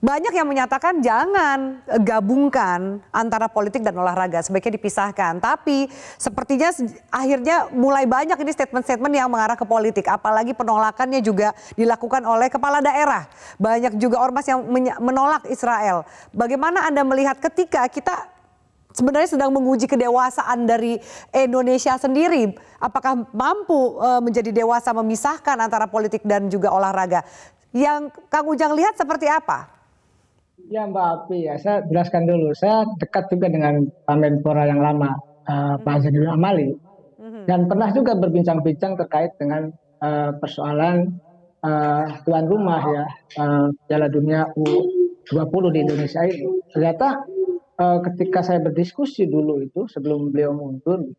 Banyak yang menyatakan jangan gabungkan antara politik dan olahraga, sebaiknya dipisahkan. Tapi sepertinya akhirnya mulai banyak ini statement-statement yang mengarah ke politik. Apalagi penolakannya juga dilakukan oleh kepala daerah. Banyak juga ormas yang menolak Israel. Bagaimana Anda melihat ketika kita sebenarnya sedang menguji kedewasaan dari Indonesia sendiri? Apakah mampu menjadi dewasa memisahkan antara politik dan juga olahraga? Yang Kang Ujang lihat seperti apa? Ya Mbak Api, ya saya jelaskan dulu. Saya dekat juga dengan Pak Menpora yang lama, Pak Zainuddin Amali, dan pernah juga berbincang-bincang terkait dengan persoalan tuan rumah ya Piala Dunia U20 di Indonesia ini. Ternyata ketika saya berdiskusi dulu itu sebelum beliau mundur,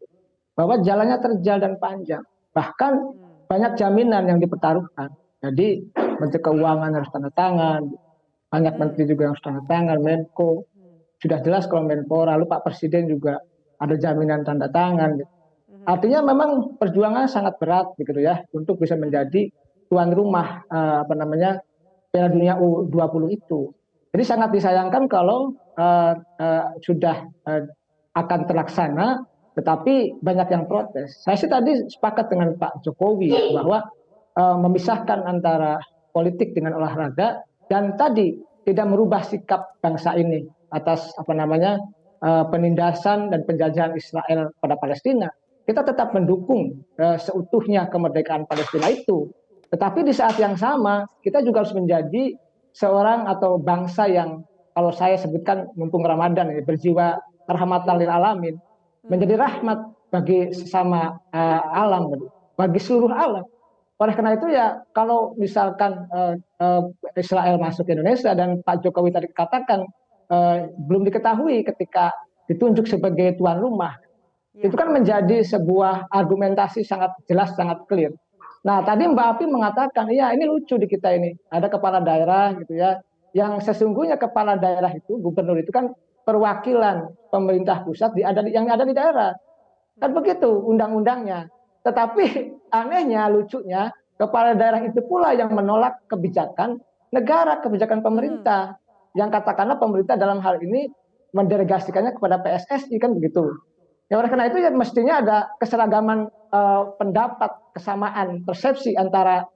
bahwa jalannya terjal dan panjang, bahkan banyak jaminan yang dipertaruhkan. Jadi Menteri Keuangan harus tanda tangan, banyak menteri juga yang harus tanda tangan, Menko sudah jelas kalau Menpora, lalu Pak Presiden juga ada jaminan tanda tangan. Artinya memang perjuangan sangat berat gitu ya untuk bisa menjadi tuan rumah Piala Dunia U20 itu. Jadi sangat disayangkan kalau sudah akan terlaksana, tetapi banyak yang protes. Saya sih tadi sepakat dengan Pak Jokowi bahwa memisahkan antara politik dengan olahraga dan tadi tidak merubah sikap bangsa ini atas penindasan dan penjajahan Israel pada Palestina. Kita tetap mendukung seutuhnya kemerdekaan Palestina itu. Tetapi di saat yang sama kita juga harus menjadi seorang atau bangsa yang kalau saya sebutkan mumpung Ramadan ini berjiwa rahmatan lil alamin, menjadi rahmat bagi sesama alam, bagi seluruh alam. Oleh karena itu ya kalau misalkan Israel masuk ke Indonesia dan Pak Jokowi tadi katakan belum diketahui ketika ditunjuk sebagai tuan rumah, itu kan menjadi sebuah argumentasi sangat jelas, sangat clear. Nah tadi Mbak Api mengatakan, iya ini lucu di kita ini, ada kepala daerah gitu ya, yang sesungguhnya kepala daerah itu, gubernur itu kan perwakilan pemerintah pusat yang ada di daerah. Kan begitu undang-undangnya. Tetapi anehnya, lucunya, kepala daerah itu pula yang menolak kebijakan negara, kebijakan pemerintah. Yang katakanlah pemerintah dalam hal ini mendelegasikannya kepada PSSI, kan begitu. Ya, oleh karena itu ya mestinya ada keseragaman pendapat, kesamaan persepsi antara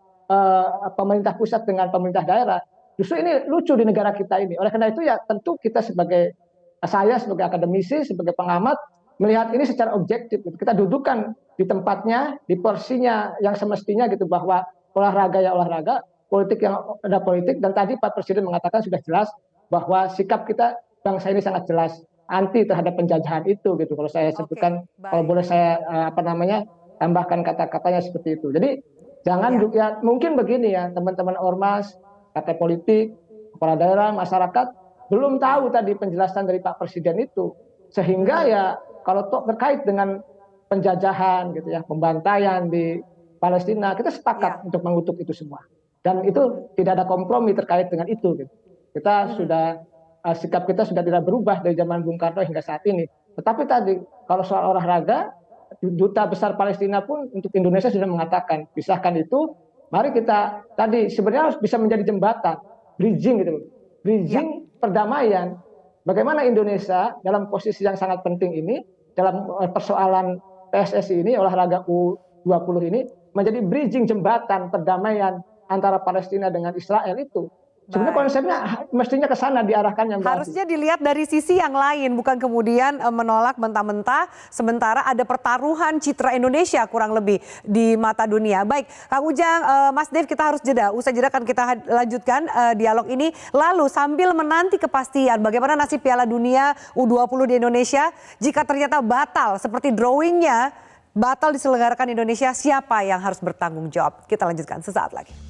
pemerintah pusat dengan pemerintah daerah. Justru ini lucu di negara kita ini. Oleh karena itu ya tentu kita saya sebagai akademisi, sebagai pengamat, melihat ini secara objektif. Kita dudukkan di tempatnya, di porsinya yang semestinya gitu, bahwa olahraga ya olahraga, politik yang ada politik. Dan tadi Pak Presiden mengatakan sudah jelas bahwa sikap kita bangsa ini sangat jelas anti terhadap penjajahan itu gitu. Kalau saya sebutkan, kalau boleh saya tambahkan kata-katanya seperti itu. Jadi jangan ya mungkin begini ya teman-teman ormas, partai politik, kepala daerah, masyarakat belum tahu tadi penjelasan dari Pak Presiden itu, sehingga ya kalau terkait dengan penjajahan gitu ya, pembantaian di Palestina, kita sepakat untuk mengutuk itu semua. Dan itu tidak ada kompromi terkait dengan itu gitu. Kita sudah sikap kita sudah tidak berubah dari zaman Bung Karno hingga saat ini. Tetapi tadi kalau soal olahraga, Duta Besar Palestina pun untuk Indonesia sudah mengatakan pisahkan itu. Mari kita tadi sebenarnya harus bisa menjadi jembatan, bridging gitu, bridging perdamaian. Bagaimana Indonesia dalam posisi yang sangat penting ini, dalam persoalan PSSI ini, olahraga U20 ini, menjadi bridging jembatan perdamaian antara Palestina dengan Israel itu. Sebenarnya konsepnya mestinya ke sana diarahkannya. Harusnya dilihat dari sisi yang lain, bukan kemudian menolak mentah-mentah, sementara ada pertaruhan citra Indonesia kurang lebih di mata dunia. Baik, Kang Ujang, Mas Dev, kita harus jeda. Usai jeda akan kita lanjutkan dialog ini. Lalu sambil menanti kepastian bagaimana nasib Piala Dunia U20 di Indonesia, jika ternyata batal seperti drawingnya, batal diselenggarakan Indonesia, siapa yang harus bertanggung jawab? Kita lanjutkan sesaat lagi.